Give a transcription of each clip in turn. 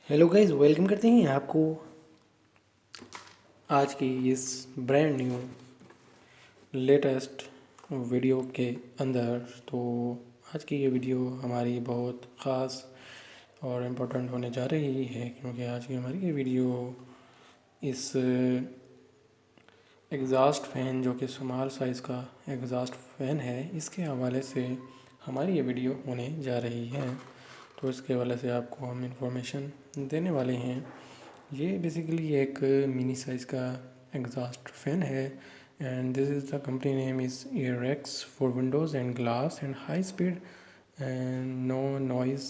Hello guys, welcome करते हैं आपको आज की इस ब्रांड न्यू लेटेस्ट वीडियो के अंदर। तो आज की ये वीडियो हमारी बहुत ख़ास और इम्पोर्टेंट होने जा रही है, क्योंकि आज की हमारी ये वीडियो इस एग्ज़ॉस्ट फ़ैन जो कि स्मॉल साइज़ का एग्ज़ॉस्ट फ़ैन है, इसके हवाले से हमारी ये वीडियो होने जा रही है। तो इसके हवाले से आपको हम इंफॉर्मेशन देने वाले हैं। ये बेसिकली एक मिनी साइज़ का एग्जॉस्ट फैन है and this is the company name is Airx for windows and glass and high speed and no noise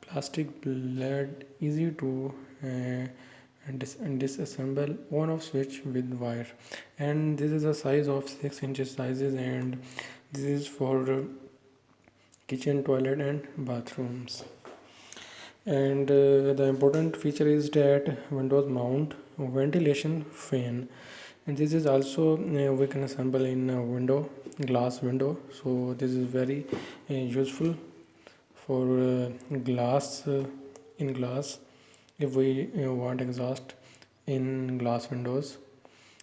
plastic blade, easy to disassemble, on off switch with wire, and this is a size of 6 inches sizes, and this is for kitchen, toilet and bathrooms. And the important feature is that windows mount ventilation fan, and this is also we can assemble in a window, glass window. So this is very useful for glass in glass if we want exhaust in glass windows.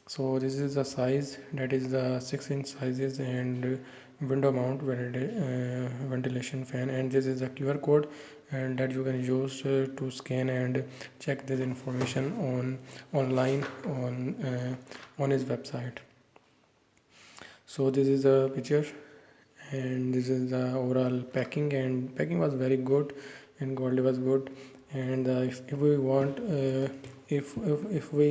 So this is the size, that is the 6-inch sizes, and window mount ventilation fan, and this is a QR code and that you can use to scan and check this information online on his website. So this is a picture and this is the overall packing, and packing was very good and quality was good. And if we want if we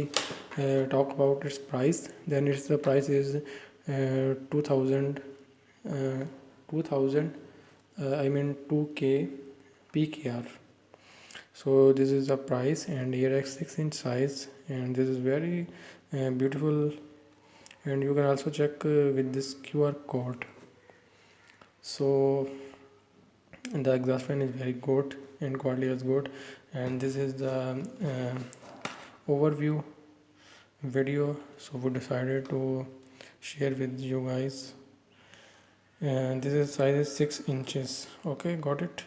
talk about its price, then its the price is 2000 uh, 2000 I mean 2k pkr. So this is the price, and here is 6-inch size, and this is very beautiful, and you can also check with this QR code. So the exhaust fan is very good and quality is good, and this is the overview video. So we decided to share with you guys, and this is size is 6 inches. Okay, got it.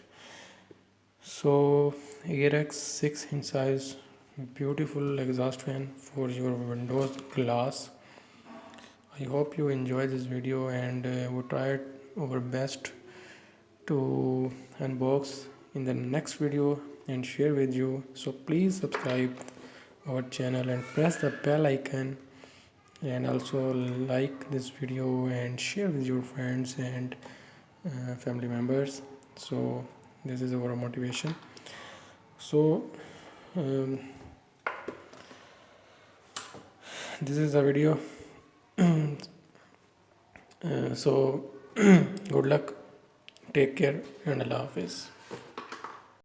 So AirX 6-inch size, beautiful exhaust fan for your windows glass. I hope you enjoy this video, and we tried our best to unbox in the next video and share with you. So please subscribe our channel and press the bell icon, and also like this video and share with your friends and family members. So this is our motivation. So um, this is the video. So good luck, take care, and Allah Hafiz.